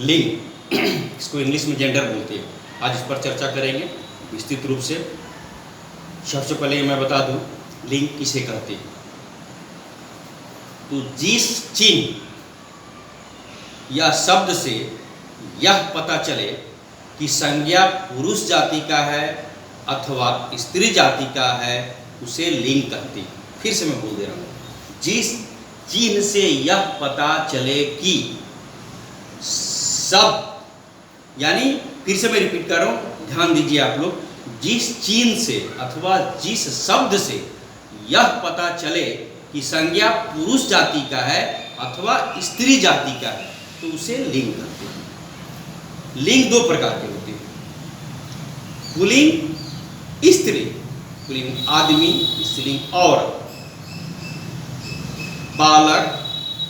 लिंग, इसको इंग्लिश में जेंडर बोलते हैं। आज इस पर चर्चा करेंगे विस्तृत रूप से। सबसे पहले मैं बता दूं लिंग किसे कहते हैं। तो जिस चिन्ह या शब्द से यह पता चले कि संज्ञा पुरुष जाति का है अथवा स्त्री जाति का है उसे लिंग कहते हैं। फिर से मैं बोल दे रहा हूँ, जिस चिन्ह से यह पता चले कि शब्द, यानी फिर से मैं रिपीट कर रहा हूँ, ध्यान दीजिए आप लोग, जिस चिन्ह से अथवा जिस शब्द से यह पता चले कि संज्ञा पुरुष जाति का है अथवा स्त्री जाति का है तो उसे लिंग कहते हैं। लिंग दो प्रकार के होते हैं, पुल्लिंग स्त्री, पुल्लिंग आदमी, स्त्रीलिंग औरत, बालक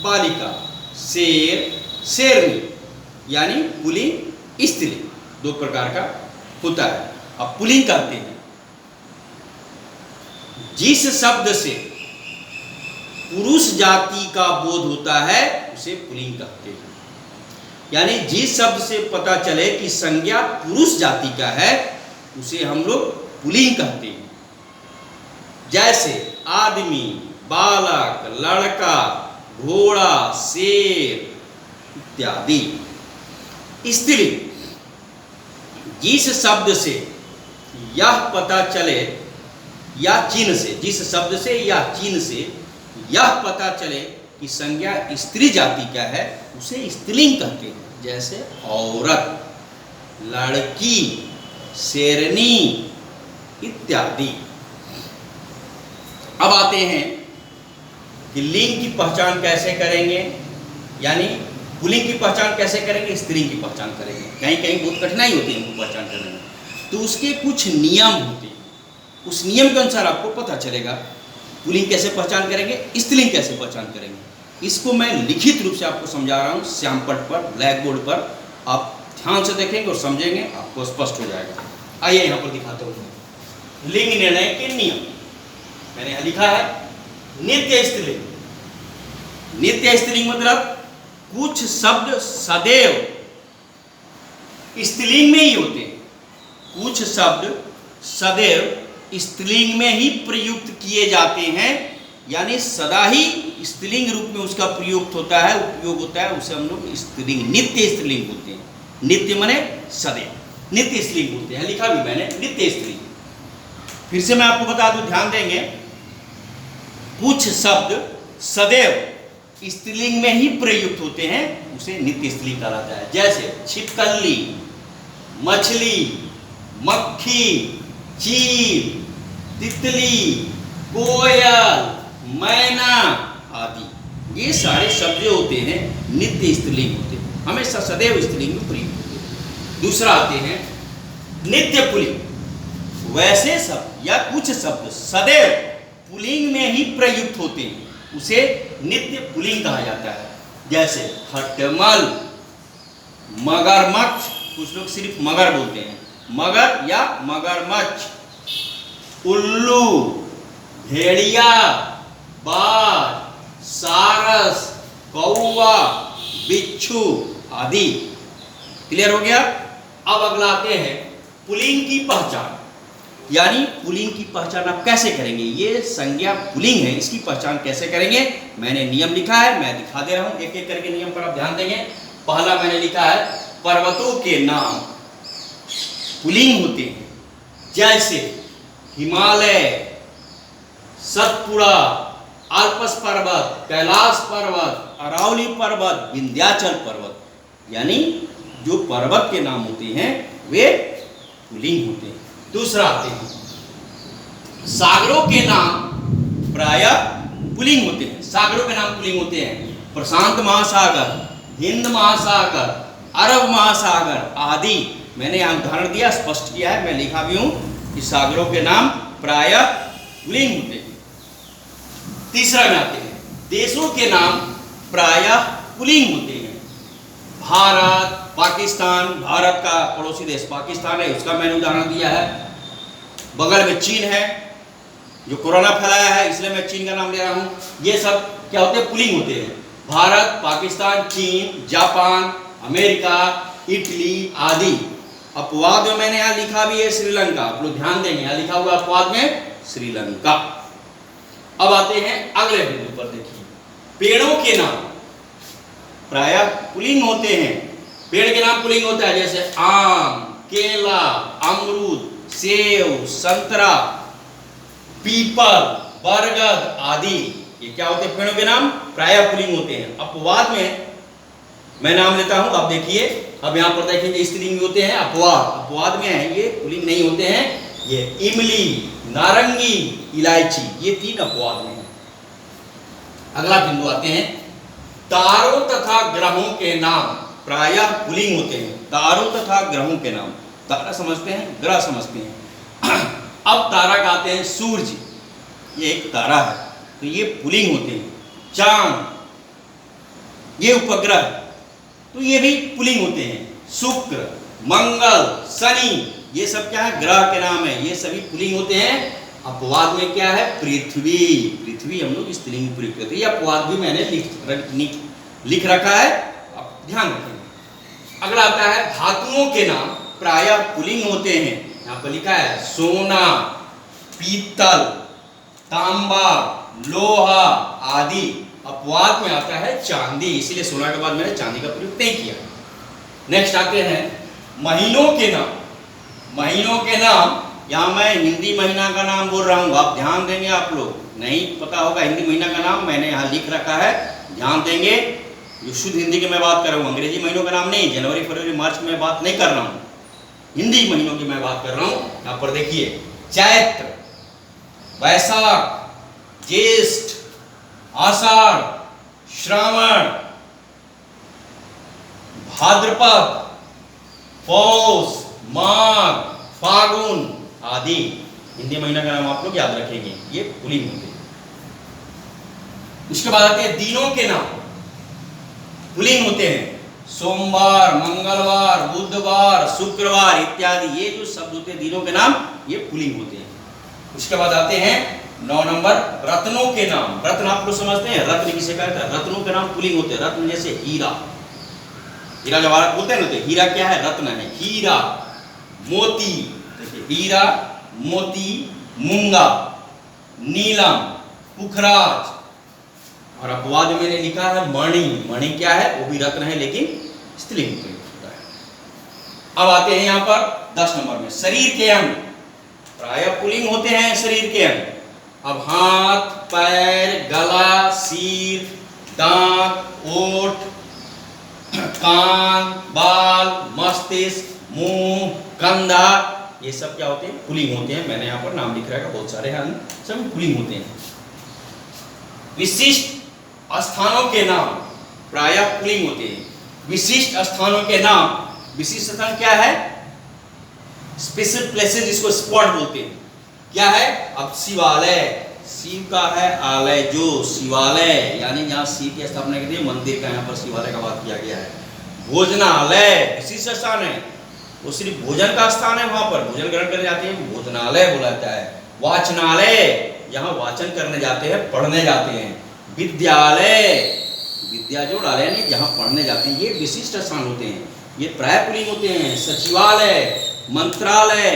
बालिका, शेर शेरनी, यानी पुल्लिंग स्त्रीलिंग दो प्रकार का होता है। अब पुल्लिंग कहते हैं जिस शब्द से पुरुष जाति का बोध होता है उसे पुल्लिंग कहते हैं। यानी जिस शब्द से पता चले कि संज्ञा पुरुष जाति का है उसे हम लोग पुल्लिंग कहते हैं। जैसे आदमी, बालक, लड़का, घोड़ा, शेर इत्यादि। स्त्रीलिंग, जिस शब्द से यह पता चले या चिन्ह से, जिस शब्द से या चिन्ह से यह पता चले कि संज्ञा स्त्री जाति का है उसे स्त्रीलिंग कहते हैं। जैसे औरत, लड़की, शेरनी इत्यादि। अब आते हैं कि लिंग की पहचान कैसे करेंगे, यानी पुल्लिंग की पहचान कैसे करेंगे, स्त्रीलिंग की पहचान करेंगे। कहीं कहीं बहुत कठिनाई होती है इनको पहचान करने में, तो उसके कुछ नियम होते हैं। उस नियम के अनुसार आपको पता चलेगा पुल्लिंग कैसे पहचान करेंगे, स्त्रीलिंग कैसे पहचान करेंगे। इसको मैं लिखित रूप से आपको समझा रहा हूँ श्यामपट पर, ब्लैक बोर्ड पर। आप ध्यान से देखेंगे और समझेंगे, आपको स्पष्ट हो जाएगा। आइए यहाँ पर दिखाता हूँ लिंग निर्णय के नियम। मैंने यहाँ लिखा है नित्य स्त्रीलिंग। नित्य स्त्रीलिंग मतलब कुछ शब्द सदैव स्त्रीलिंग में ही होते हैं, कुछ शब्द सदैव स्त्रीलिंग में ही प्रयुक्त किए जाते हैं, यानी सदा ही स्त्रीलिंग रूप में उसका प्रयुक्त होता है, उपयोग होता है, उसे हम लोग स्त्रीलिंग, नित्य स्त्रीलिंग बोलते हैं। नित्य माने सदैव, नित्य स्त्रीलिंग बोलते हैं। लिखा भी मैंने नित्य स्त्रीलिंग। फिर से मैं आपको बता दूं, ध्यान देंगे, कुछ शब्द सदैव स्त्रीलिंग में ही प्रयुक्त होते हैं उसे नित्य स्त्रीलिंग कहलाता है। जैसे छिपकली, मछली, मक्खी, चील, तितली, कोयल, मैना आदि। ये सारे शब्द जो होते हैं नित्य स्त्रीलिंग होते हैं, हमेशा सदैव स्त्रीलिंग में प्रयुक्त होते हैं। दूसरा आते हैं नित्य पुल्लिंग। वैसे शब्द या कुछ शब्द सदैव पुल्लिंग में ही प्रयुक्त होते हैं उसे नित्य पुल्लिंग कहा जाता है। जैसे खटमल, मगरमच्छ, कुछ लोग सिर्फ मगर बोलते हैं, मगर या मगरमच्छ, उल्लू, भेड़िया, बाज, सारस, कौवा, बिच्छू आदि। क्लियर हो गया। अब अगला आते हैं पुल्लिंग की पहचान, यानी पुल्लिंग की पहचान आप कैसे करेंगे। ये संज्ञा पुल्लिंग है, इसकी पहचान कैसे करेंगे मैंने नियम लिखा है, मैं दिखा दे रहा हूं एक एक करके नियम पर आप ध्यान देंगे। पहला मैंने लिखा है पर्वतों के नाम पुल्लिंग होते हैं। जैसे हिमालय, सतपुड़ा, आल्पस पर्वत, कैलाश पर्वत, अरावली पर्वत, विंध्याचल पर्वत। यानी जो पर्वत के नाम होते हैं वे पुल्लिंग होते हैं। दूसरा आते हैं सागरों के नाम प्रायः पुल्लिंग होते हैं। सागरों के नाम पुल्लिंग होते हैं। प्रशांत महासागर, हिंद महासागर, अरब महासागर आदि। मैंने यहाँ उदाहरण दिया, स्पष्ट किया है, मैं लिखा भी हूं कि सागरों के नाम प्रायः पुल्लिंग होते हैं। तीसरा में आते हैं देशों के नाम प्रायः पुल्लिंग होते हैं। भारत, पाकिस्तान, भारत का पड़ोसी देश पाकिस्तान है, उसका मैंने उदाहरण दिया है। बगल में चीन है जो कोरोना फैलाया है, इसलिए मैं चीन का नाम ले रहा हूं। ये सब क्या होते हैं, पुल्लिंग होते हैं। भारत, पाकिस्तान, चीन, जापान अमेरिका, इटली आदि। अपवाद में मैंने यहाँ लिखा भी है श्रीलंका, आप लोग ध्यान देंगे, यहाँ लिखा हुआ अपवाद में श्रीलंका। अब आते हैं अगले बिंदु पर, देखिए पेड़ों के नाम प्रायः पुल्लिंग होते हैं। पेड़ के नाम पुल्लिंग होता है, जैसे आम, केला, अमरूद, सेब, संतरा, पीपल, बरगद आदि। ये क्या होते हैं? पेड़ों के नाम प्रायः पुल्लिंग होते हैं। अपवाद में मैं नाम लेता हूं, आप देखिए, अब यहां पर देखेंगे स्त्रीलिंग होते हैं, अपवाद में है, ये पुल्लिंग नहीं होते हैं। ये इमली, नारंगी, इलायची, ये 3 अपवाद में है। अगला बिंदु आते हैं, तारों तथा ग्रहों के नाम प्रायः पुल्लिंग होते हैं। तारों तथा ग्रहों के नाम, तारा समझते हैं, ग्रह समझते हैं। अब तारा का आते हैं सूर्य, ये एक तारा है, तो ये पुल्लिंग होते हैं। चांद, ये उपग्रह, तो ये भी पुल्लिंग होते हैं। शुक्र, मंगल, शनि, ये सब क्या है? ग्रह के नाम है, ये सभी पुल्लिंग होते हैं। अपवाद में क्या है? पृथ्वी, पृथ्वी हम लोग स्त्रीलिंग में प्रयोग करते हैं। अपवाद भी मैंने लिख रखा है, आप ध्यान रखेंगे। अगला आता है धातुओं के नाम प्रायः पुल्लिंग होते हैं। यहाँ पर लिखा है सोना, पीतल, तांबा, लोहा आदि। अपवाद में आता है चांदी, इसीलिए सोना के बाद मैंने चांदी का प्रयोग नहीं किया। नेक्स्ट आते हैं महीनों के नाम। महीनों के नाम, यहाँ मैं हिंदी महीना का नाम बोल रहा हूँ, आप ध्यान देंगे। आप लोग नहीं पता होगा हिंदी महीना का नाम, मैंने यहाँ लिख रखा है, ध्यान देंगे। जो शुद्ध हिंदी की मैं बात कर रहा हूँ, अंग्रेजी महीनों का नाम नहीं, जनवरी, फरवरी, मार्च में बात नहीं कर रहा हूँ, हिंदी महीनों की मैं बात कर रहा हूँ। यहाँ पर देखिए चैत्र, वैशाख, ज्येष्ठ, आषाढ़, श्रावण, भाद्रपद, पौष, माघ, फागुन आदि। हिंदी महीना का नाम आप लोग याद रखेंगे, ये पुल्लिंग होते हैं। उसके बाद आते हैं दिनों के नाम, पुल्लिंग होते हैं। सोमवार, मंगलवार, बुधवार, शुक्रवार इत्यादि, ये जो शब्द होते हैं दिनों के नाम, ये पुल्लिंग होते हैं। उसके बाद आते हैं 9 नंबर रत्नों के नाम। रत्न आप लोग समझते हैं, रत्न किसे कहते हैं? रत्नों के नाम पुल्लिंग होते हैं। रत्न जैसे हीरा, हीरा जवाहरात बोलते हैं ना, तो हीरा क्या है? रत्न है। हीरा, मोती, देखिए हीरा, मोती, मूंगा, नीलम, पुखराज। और अपवाद में मैंने लिखा है मणि। मणि क्या है? वो भी रत्न है, लेकिन स्त्रीलिंग प्रयोग होता है। अब आते हैं यहाँ पर 10 नंबर में शरीर के अंग, प्रायः पुल्लिंग होते हैं शरीर के अंग। अब हाथ, पैर, गला, सिर, दांत, ओठ, कान, बाल, मस्तिष्क, मुंह, कंधा, ये सब क्या होते हैं? पुल्लिंग होते हैं। मैंने यहाँ पर नाम लिख रखा है, बहुत सारे अंग सब पुल्लिंग होते हैं। विशिष्ट स्थानों के नाम प्रायः पुल्लिंग होते हैं। विशिष्ट स्थानों के नाम, विशिष्ट स्थान क्या है? स्पेशल प्लेसेस, जिसको स्पॉट बोलते हैं। क्या है? अब शिवालय, शिव का है आलय, जो शिवालय यानी जहाँ शिव की स्थापना की गई, मंदिर का यहाँ पर शिवालय का बात किया गया है। भोजनालय विशिष्ट स्थान है, वो सिर्फ भोजन का स्थान है, वहां पर भोजन ग्रहण करने जाते हैं, भोजनालय बोला जाता है। वाचनालय, यहाँ वाचन करने जाते हैं, पढ़ने जाते हैं। विद्यालय, विद्या जो डाले नहीं, जहाँ पढ़ने जाते हैं, ये विशिष्ट स्थान होते हैं, ये प्रायः पुल्लिंग होते हैं। सचिवालय, मंत्रालय,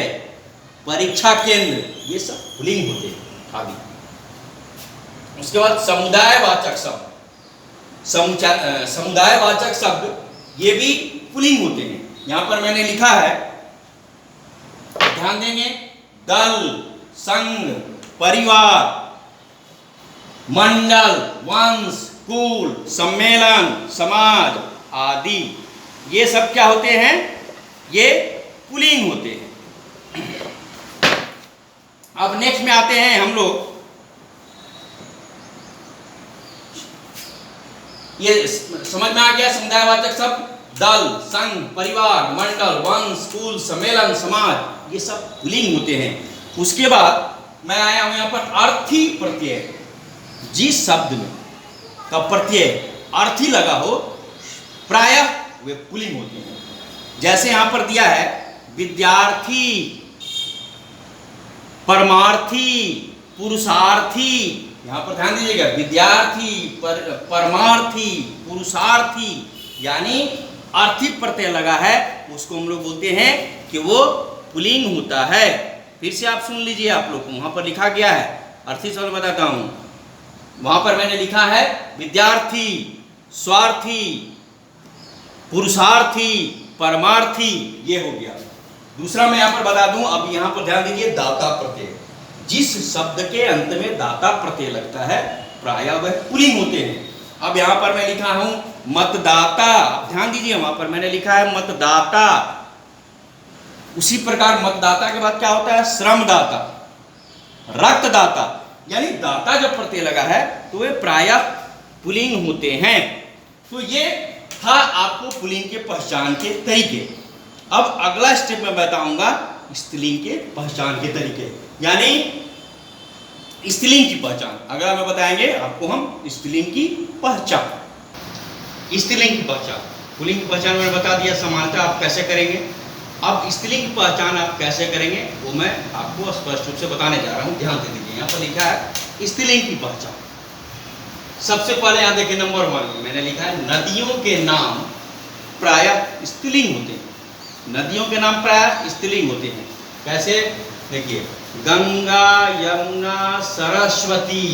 परीक्षा केंद्र, ये सब पुल्लिंग होते हैं आदि। उसके बाद समुदायवाचक शब्द, समुदायवाचक शब्द ये भी पुल्लिंग होते हैं। यहां पर मैंने लिखा है, ध्यान देंगे, दल, संघ, परिवार, मंडल, वंश, कुल, सम्मेलन, समाज आदि, ये सब क्या होते हैं? ये पुल्लिंग होते हैं। अब नेक्स्ट में आते हैं हम लोग, ये समझ में आ गया समुदायवाचक शब्द, दल, संघ, परिवार, मंडल, वंश, कुल, सम्मेलन, समाज, ये सब पुल्लिंग होते हैं। उसके बाद मैं आया हूं यहाँ पर अर्थी प्रत्यय। जिस शब्द में का प्रत्यय अर्थी लगा हो, प्रायः वे पुल्लिंग होते हैं। जैसे यहां पर दिया है विद्यार्थी, परमार्थी, पुरुषार्थी। यहां पर ध्यान दीजिएगा, विद्यार्थी, परमार्थी, पुरुषार्थी, यानी अर्थी प्रत्यय लगा है उसको हम लोग बोलते हैं कि वो पुल्लिंग होता है। फिर से आप सुन लीजिए, आप लोग को वहां पर लिखा गया है, अर्थी शब्द बताता हूं। वहां पर मैंने लिखा है विद्यार्थी, स्वार्थी, पुरुषार्थी, परमार्थी, ये हो गया। दूसरा मैं यहां पर बता दूं, अब यहां पर ध्यान दीजिए, दाता प्रत्यय। जिस शब्द के अंत में दाता प्रत्यय लगता है प्रायः वह पुल्लिंग होते हैं। अब यहां पर मैं लिखा हूं मतदाता, ध्यान दीजिए, वहां पर मैंने लिखा है मतदाता। उसी प्रकार मतदाता के बाद क्या होता है? श्रमदाता, रक्तदाता, यानी दाता जब प्रत्यय लगा है तो वे प्रायः पुल्लिंग होते हैं। तो ये था आपको पुल्लिंग के पहचान के तरीके। अब अगला स्टेप में बताऊंगा स्त्रीलिंग के पहचान के तरीके, यानी स्त्रीलिंग की पहचान। अगला में बताएंगे आपको हम स्त्रीलिंग की पहचान। स्त्रीलिंग की पहचान, पुल्लिंग की पहचान मैंने बता दिया, समानता आप कैसे करेंगे। अब स्त्रीलिंग की पहचान आप कैसे करेंगे वो मैं आपको स्पष्ट रूप से बताने जा रहा हूं, ध्यान दे दीजिए। यहाँ पर लिखा है स्त्रीलिंग की पहचान। सबसे पहले यहाँ देखिए नंबर 1 में मैंने लिखा है नदियों के नाम प्रायः स्त्रीलिंग होते हैं। नदियों के नाम प्रायः स्त्रीलिंग होते हैं। कैसे? देखिए, गंगा, यमुना, सरस्वती,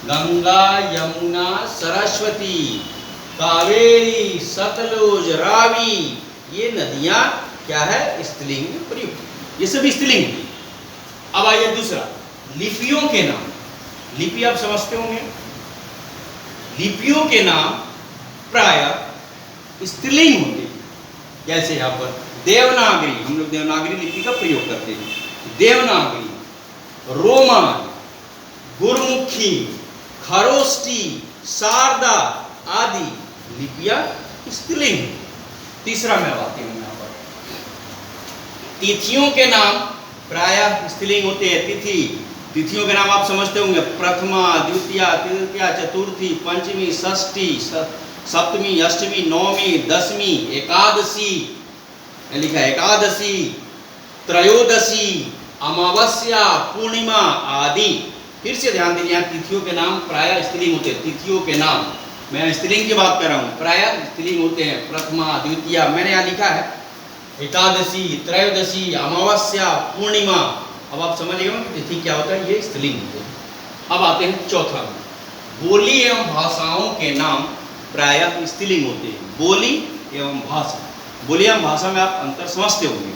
गंगा, यमुना, सरस्वती, कावेरी, सतलुज, रावी, ये नदियां क्या है? स्त्रीलिंग में प्रयुक्त, ये सभी स्त्रीलिंग होती है। अब आइए दूसरा, लिपियों के नाम। लिपि आप समझते होंगे, लिपियों के नाम प्रायः स्त्रीलिंग होते हैं। जैसे यहाँ पर देवनागरी, हम लोग देवनागरी लिपि का प्रयोग करते हैं। देवनागरी, रोमन, गुरमुखी, खरोष्टी, शारदा आदि लिपियां स्त्रीलिंग। तीसरा मैं बात हूं यहाँ पर, तिथियों के नाम प्रायः स्त्रीलिंग होते हैं। तिथि, तिथियों के नाम आप समझते होंगे, प्रथमा, द्वितीया, तृतीया, चतुर्थी, पंचमी, षष्ठी, सप्तमी, अष्टमी, नवमी, दसवीं, एकादशी, लिखा है एकादशी, त्रयोदशी, अमावस्या, पूर्णिमा आदि। फिर से ध्यान दीजिए, यहाँ तिथियों के नाम प्रायः स्त्रीलिंग होते हैं। तिथियों के नाम, मैं स्त्रीलिंग की बात कर रहा हूँ, प्रायः स्त्रीलिंग होते हैं। प्रथमा, द्वितीया, मैंने यहाँ लिखा है एकादशी, त्रयोदशी, अमावस्या, पूर्णिमा। अब आप समझ गए कि तिथि क्या होता है, ये स्त्रीलिंग होते हैं। अब आते हैं चौथा में, बोली एवं भाषाओं के नाम प्रायः स्त्रीलिंग होते हैं। बोली एवं भाषा, बोली एवं भाषा में आप अंतर समझते होंगे।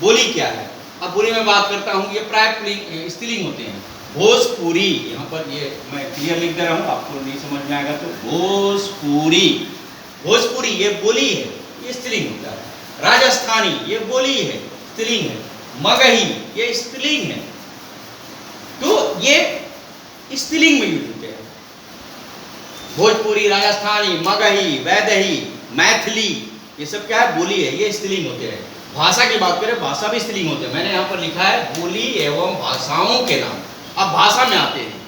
बोली क्या है? अब बोली में बात करता हूँ, ये प्रायः स्त्रीलिंग होते हैं। भोजपुरी, यहाँ पर ये मैं क्लियर लिख दे रहा हूँ, आपको नहीं समझ में आएगा तो भोजपुरी, भोजपुरी ये बोली है, ये स्त्रीलिंग होता है। राजस्थानी ये बोली है, स्त्रीलिंग है। मगही ये स्त्रीलिंग है, तो ये स्त्रीलिंग में यूज होते हैं। भोजपुरी, राजस्थानी, मगही, वैदही, मैथिली, ये सब क्या है? बोली है, ये स्त्रीलिंग होते हैं। भाषा की बात करें, भाषा भी स्त्रीलिंग होते हैं। मैंने यहाँ पर लिखा है बोली एवं भाषाओं के नाम। अब भाषा में आते हैं,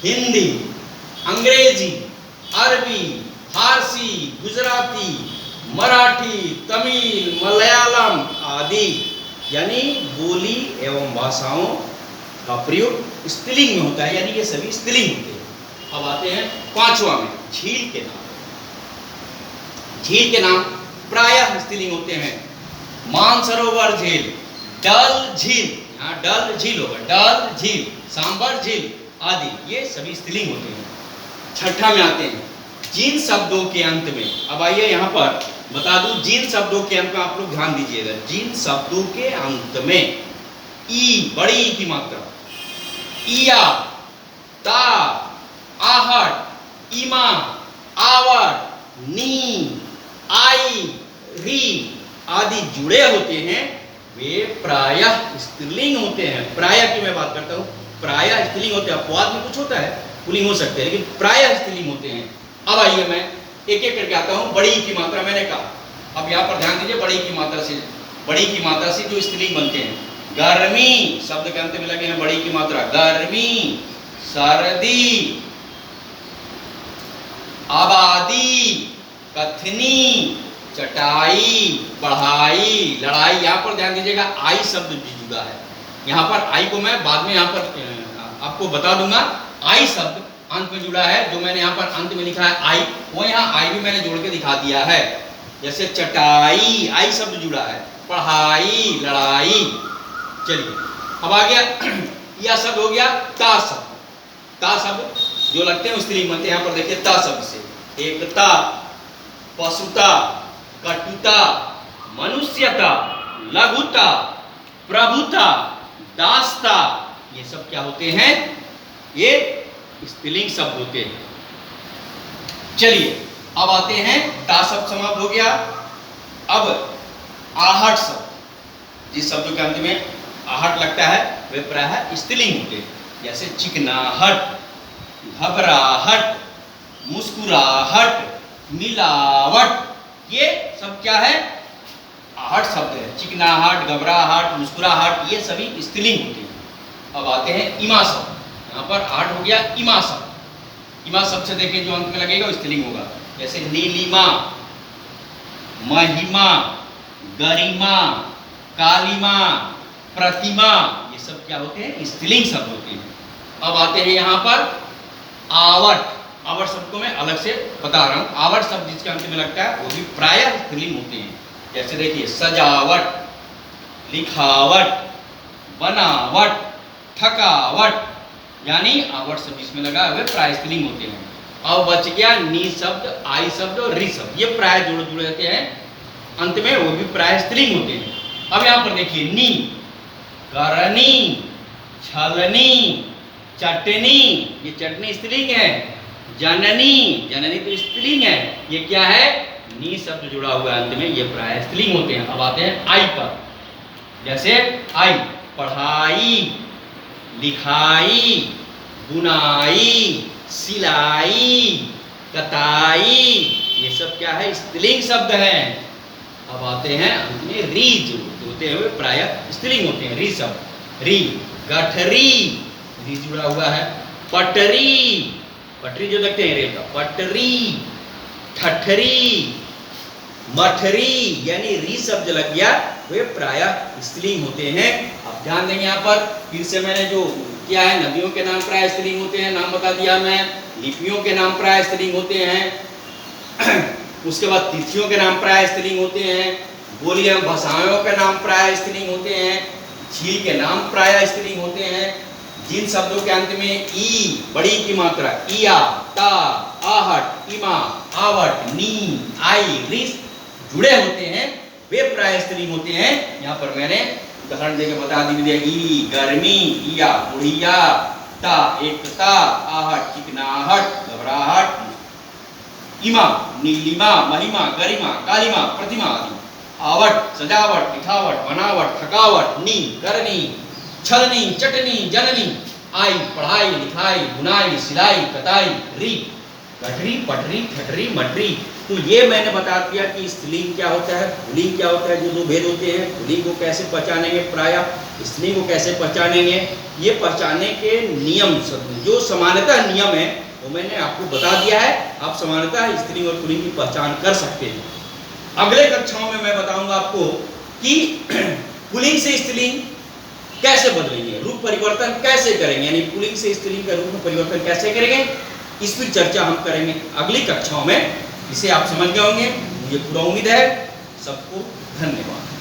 हिंदी, अंग्रेजी, अरबी, फारसी, गुजराती, मराठी, तमिल, मलयालम आदि, यानी बोली एवं भाषाओं का प्रयोग स्त्रीलिंग में होता है, यानी ये सभी स्त्रीलिंग होते हैं। अब आते हैं पांचवा में, झील के नाम। झील के नाम प्रायः स्त्रीलिंग होते हैं। मानसरोवर झील, डल झील, यहाँ डल झील होगा, डल झील, सांबर झील आदि, ये सभी स्त्रीलिंग होते हैं। छठा में आते हैं जिन शब्दों के अंत में, अब आइए यहाँ पर बता दूं, जिन शब्दों के अंत में आप लोग ध्यान दीजिएगा, जिन शब्दों के अंत में ई, बड़ी ई की मात्रा, इया, ता, आहट, इमा, आवट, नी, आई, री आदि जुड़े होते हैं, वे प्रायः स्त्रीलिंग होते हैं। प्रायः की मैं बात करता हूं, प्रायः स्त्रीलिंग होते हैं। अपवाद में कुछ होता है, पुल्लिंग हो सकते हैं, लेकिन प्रायः स्त्रीलिंग होते हैं। अब आइए मैं एक एक करके आता हूं। बड़ी की मात्रा मैंने कहा, अब यहाँ पर ध्यान दीजिए, बड़ी की मात्रा से, बड़ी की मात्रा से जो स्त्रीलिंग बनते हैं, गर्मी शब्द के अंत में लगे हैं बड़ी की मात्रा, गर्मी, सर्दी, आबादी, कथनी, चटाई, पढ़ाई, लड़ाई। यहाँ पर ध्यान दीजिएगा, आई शब्द भी जुड़ा है। यहाँ पर आई को मैं बाद में यहाँ पर आपको बता दूंगा। आई शब्द अंत में जुड़ा है, जो मैंने यहाँ पर अंत में लिखा है आई, वो यहाँ आई भी मैंने जोड़ के दिखा दिया है। जैसे चटाई, आई शब्द जुड़ा है, पढ़ाई, लड़ाई। चलिए अब आ गया यह शब्द हो गया ता शब्द। ता शब्द जो लगते हैं स्त्रीलिंग बनते हैं। यहाँ पर देखिए ता शब्द से एकता, पशुता, कटुता, मनुष्यता, लघुता, प्रभुता, दासता, ये सब क्या होते हैं? ये स्त्रीलिंग शब्द होते हैं। चलिए अब आते हैं, ता शब्द समाप्त हो गया। अब आहट शब्द, जिस शब्दों के अंत में आहट लगता है वे प्रायः स्त्रीलिंग होते हैं। जैसे चिकनाहट, घबराहट, मुस्कुराहट, मिलावट, ये सब क्या है? आहट शब्द है। चिकनाहट, घबराहट, मुस्कुराहट, ये सभी स्त्रीलिंग होते हैं। अब आते हैं इमा शब्द। यहाँ पर आहट हो गया इमा शब्द। इमा शब्द से देखिए जो अंत में लगेगा वो स्त्रीलिंग होगा। जैसे नीलिमा, महिमा, गरिमा, कालिमा, प्रतिमा, ये सब क्या होते हैं? स्त्रीलिंग शब्द होते हैं। अब आते हैं यहाँ पर आवट। आवट शब्द को मैं अलग से बता रहा हूँ। आवट शब्द जिसके अंत में लगता है वो भी प्रायः स्त्रीलिंग होते हैं। जैसे देखिए सजावट, लिखावट, बनावट, थकावट, यानी आवट शब्द जिसमें लगा वे प्रायः स्त्रीलिंग होते हैं। अब बच गया नी शब्द, आई शब्द और री शब्द। ये प्रायः जुड़े रहते हैं अंत में, वो भी प्रायः स्त्रीलिंग होते हैं। अब यहाँ पर देखिए नी, करनी, छलनी, चटनी, ये चटनी स्त्रीलिंग है। जननी, जननी तो स्त्रीलिंग है। ये क्या है? नी शब्द जुड़ा हुआ है अंत में, ये प्रायः स्त्रीलिंग होते हैं। अब आते हैं आई पर। जैसे आई, पढ़ाई, लिखाई, बुनाई, सिलाई, कताई, ये सब क्या है? स्त्रीलिंग शब्द है। अब आते हैं अंत में री, जो होते हैं वे प्रायः स्त्रीलिंग होते हैं। री शब्द, री, गठरी, री जुड़ा हुआ है। पटरी, पटरी जो देखते हैं रेल का, पटरी, ठठरी, मठरी, यानी री शब्द लग गया वे प्रायः स्त्रीलिंग होते हैं। अब ध्यान देंगे यहाँ पर फिर से मैंने जो किया है, नदियों के नाम प्रायः स्त्रीलिंग होते हैं, नाम बता दिया मैं। लिपियों के नाम प्रायः स्त्रीलिंग होते हैं। उसके बाद तिथियों के नाम प्रायः स्त्रीलिंग होते हैं। बोलियां भाषाओं के नाम प्रायः स्त्रीलिंग होते हैं। झील के नाम प्रायः स्त्रीलिंग होते हैं। जिन शब्दों के अंत में ई, बड़ी की मात्रा, इया, ता, आहट, इमा, आवट, नी, आई, रिस जुड़े होते हैं वे प्रायः स्त्रीलिंग होते हैं। यहाँ पर मैंने उदाहरण देकर बता दिया। ई गर्मी, इया बुढ़िया, ता एकता, आहट चिकनाहट, घबराहट, इमा नीलिमा, महिमा, गरिमा, कालिमा, प्रतिमा आदि। आवट सजावट, लिखावट, बनावट, थकावट, नी करनी, छलनी, चटनी, जननी, आई पढ़ाई, लिखाई, बुनाई, सिलाई, कताई, री गठरी, पटरी, ठटरी, मटरी। तो ये मैंने बता दिया कि स्त्रीलिंग क्या होता है, पुल्लिंग क्या होता है, जो दो भेद होते हैं। पुल्लिंग को कैसे पहचानेंगे, प्रायः स्त्रीलिंग को कैसे पहचानेंगे, ये पहचानने के नियम जो समानतः नियम है वो मैंने आपको बता दिया है। आप समानतः स्त्रीलिंग और पुल्लिंग की पहचान कर सकते हैं। अगले कक्षाओं में मैं बताऊंगा आपको कि पुल्लिंग से स्त्रीलिंग कैसे बदलेंगे, रूप परिवर्तन कैसे करेंगे, यानी पुल्लिंग से स्त्रीलिंग का रूप में परिवर्तन कैसे करेंगे, इस पर चर्चा हम करेंगे अगली कक्षाओं में। इसे आप समझ गए होंगे, मुझे पूरा उम्मीद है। सबको धन्यवाद।